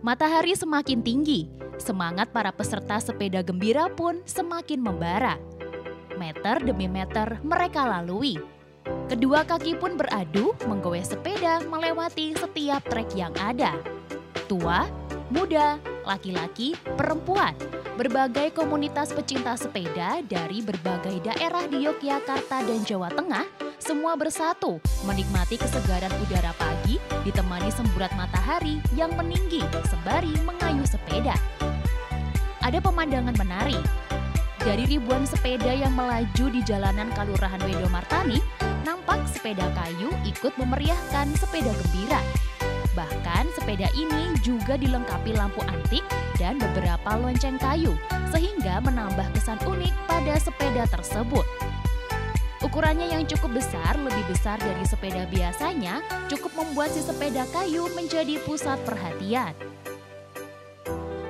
Matahari semakin tinggi, semangat para peserta sepeda gembira pun semakin membara. Meter demi meter mereka lalui. Kedua kaki pun beradu menggoyah sepeda melewati setiap trek yang ada. Tua, muda, laki-laki, perempuan, berbagai komunitas pecinta sepeda dari berbagai daerah di Yogyakarta dan Jawa Tengah semua bersatu menikmati kesegaran udara pagi ditemani semburat matahari yang meninggi sembari mengayuh sepeda. Ada pemandangan menarik. Dari ribuan sepeda yang melaju di jalanan Kelurahan Wedomartani, nampak sepeda kayu ikut memeriahkan sepeda gembira. Bahkan sepeda ini juga dilengkapi lampu antik dan beberapa lonceng kayu, sehingga menambah kesan unik pada sepeda tersebut. Ukurannya yang cukup besar, lebih besar dari sepeda biasanya, cukup membuat si sepeda kayu menjadi pusat perhatian.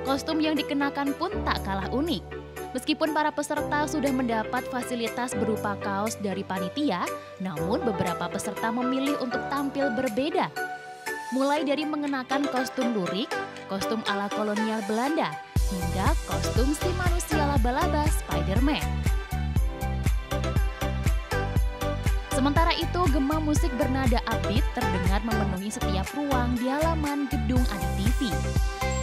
Kostum yang dikenakan pun tak kalah unik. Meskipun para peserta sudah mendapat fasilitas berupa kaos dari panitia, namun beberapa peserta memilih untuk tampil berbeda. Mulai dari mengenakan kostum lurik, kostum ala kolonial Belanda, hingga kostum si manusia laba-laba Spider-Man. Sementara itu, gema musik bernada upbeat terdengar memenuhi setiap ruang di halaman gedung Adi TV.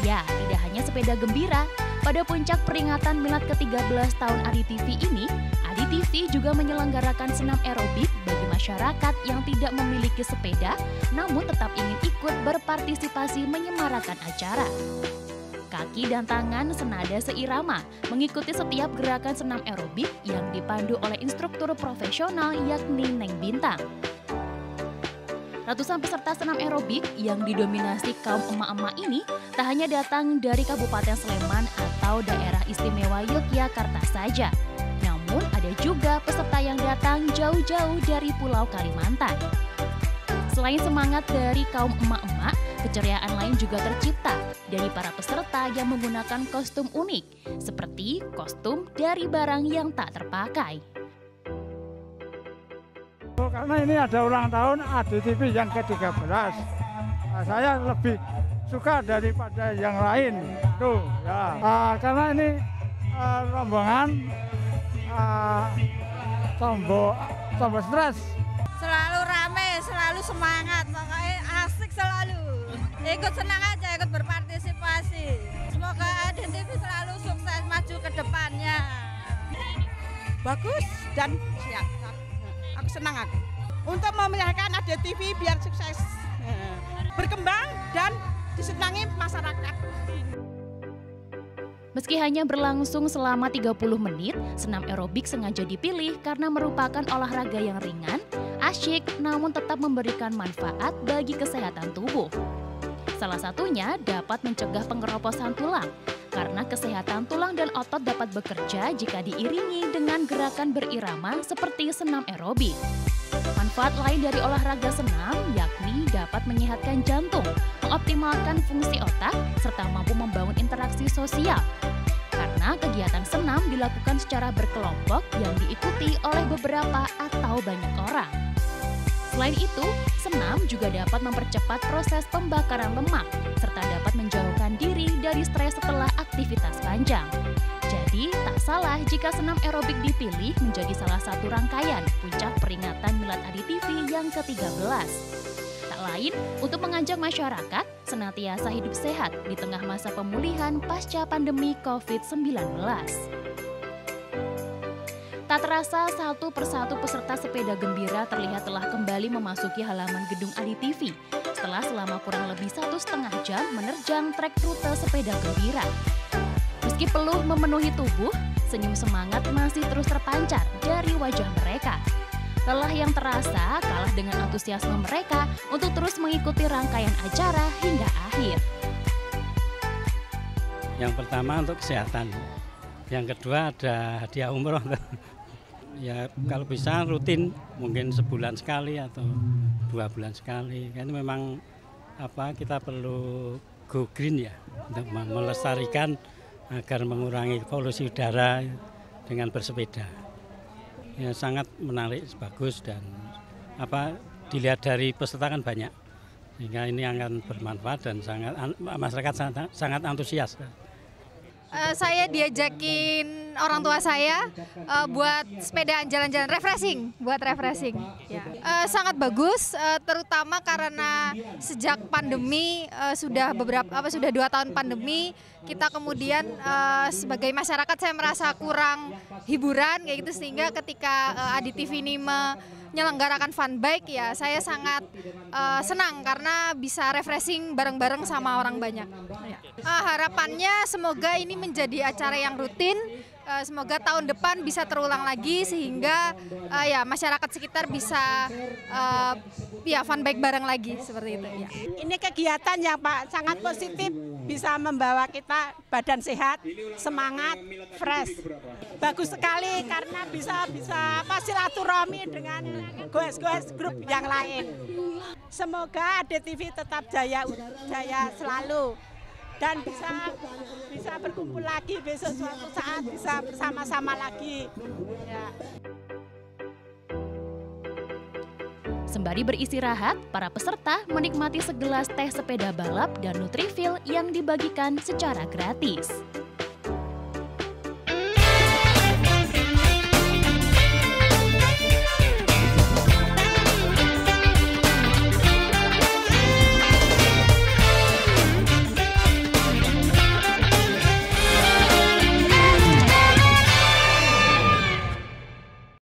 Ya, tidak hanya sepeda gembira, pada puncak peringatan milad ke-13 tahun Adi TV ini, Adi TV juga menyelenggarakan senam aerobik bagi masyarakat yang tidak memiliki sepeda, namun tetap ingin ikut berpartisipasi menyemarakan acara. Kaki dan tangan senada seirama mengikuti setiap gerakan senam aerobik yang dipandu oleh instruktur profesional yakni Neng Bintang. Ratusan peserta senam aerobik yang didominasi kaum emak-emak ini tak hanya datang dari Kabupaten Sleman atau daerah istimewa Yogyakarta saja. Namun ada juga peserta yang datang jauh-jauh dari Pulau Kalimantan. Selain semangat dari kaum emak-emak, keceriaan lain juga tercipta dari para peserta yang menggunakan kostum unik, seperti kostum dari barang yang tak terpakai. Karena ini ada ulang tahun Adi TV yang ke-13, saya lebih suka daripada yang lain. Tuh, ya. Karena ini rombongan tombol stres. Selalu rame, selalu semangat, pokoknya asik selalu. Ikut senang aja, ikut berpartisipasi. Semoga Adi TV selalu sukses maju ke depannya. Bagus dan siap. Aku senang aku. Untuk memeliharakan Adi TV biar sukses, berkembang dan disenangi masyarakat. Meski hanya berlangsung selama 30 menit, senam aerobik sengaja dipilih karena merupakan olahraga yang ringan, asyik, namun tetap memberikan manfaat bagi kesehatan tubuh. Salah satunya dapat mencegah pengeroposan tulang, karena kesehatan tulang dan otot dapat bekerja jika diiringi dengan gerakan berirama seperti senam aerobik. Manfaat lain dari olahraga senam yakni dapat menyehatkan jantung, mengoptimalkan fungsi otak, serta mampu membangun interaksi sosial. Karena kegiatan senam dilakukan secara berkelompok yang diikuti oleh beberapa atau banyak orang. Selain itu, senam juga dapat mempercepat proses pembakaran lemak, serta dapat menjauhkan diri dari stres setelah aktivitas panjang. Jadi, tak salah jika senam aerobik dipilih menjadi salah satu rangkaian puncak peringatan Milad Adi TV yang ke-13. Tak lain untuk mengajak masyarakat senantiasa hidup sehat di tengah masa pemulihan pasca pandemi COVID-19. Tak terasa satu persatu peserta sepeda gembira terlihat telah kembali memasuki halaman gedung Adi TV setelah selama kurang lebih 1,5 jam menerjang trek rute sepeda gembira. Meski peluh memenuhi tubuh, senyum semangat masih terus terpancar dari wajah mereka. Lelah yang terasa kalah dengan antusiasme mereka untuk terus mengikuti rangkaian acara hingga akhir. Yang pertama untuk kesehatan, yang kedua ada hadiah umroh. Ya kalau bisa rutin, mungkin sebulan sekali atau 2 bulan sekali. Kan memang kita perlu go green ya, untuk melestarikan agar mengurangi polusi udara dengan bersepeda. Ya sangat menarik, bagus dan dilihat dari peserta kan banyak. Sehingga ini akan bermanfaat dan masyarakat sangat antusias. Saya diajakin orang tua saya buat sepedaan jalan-jalan refreshing, Ya. Sangat bagus, terutama karena sejak pandemi sudah 2 tahun pandemi, kita kemudian sebagai masyarakat saya merasa kurang hiburan kayak gitu, sehingga ketika ADTV ini menyelenggarakan fun bike ya saya sangat senang karena bisa refreshing bareng-bareng sama orang banyak. Ya. Harapannya semoga ini menjadi acara yang rutin, semoga tahun depan bisa terulang lagi sehingga ya masyarakat sekitar bisa ya fun bike bareng lagi seperti itu. Ya. Ini kegiatan yang Pak sangat positif, bisa membawa kita badan sehat, semangat, fresh. Bagus sekali karena bisa silaturahmi dengan goes-goes grup yang lain. Semoga ADTV tetap jaya selalu dan bisa berkumpul lagi besok suatu saat, bisa bersama-sama lagi. Ya. Sembari beristirahat, para peserta menikmati segelas teh sepeda balap dan Nutrifil yang dibagikan secara gratis.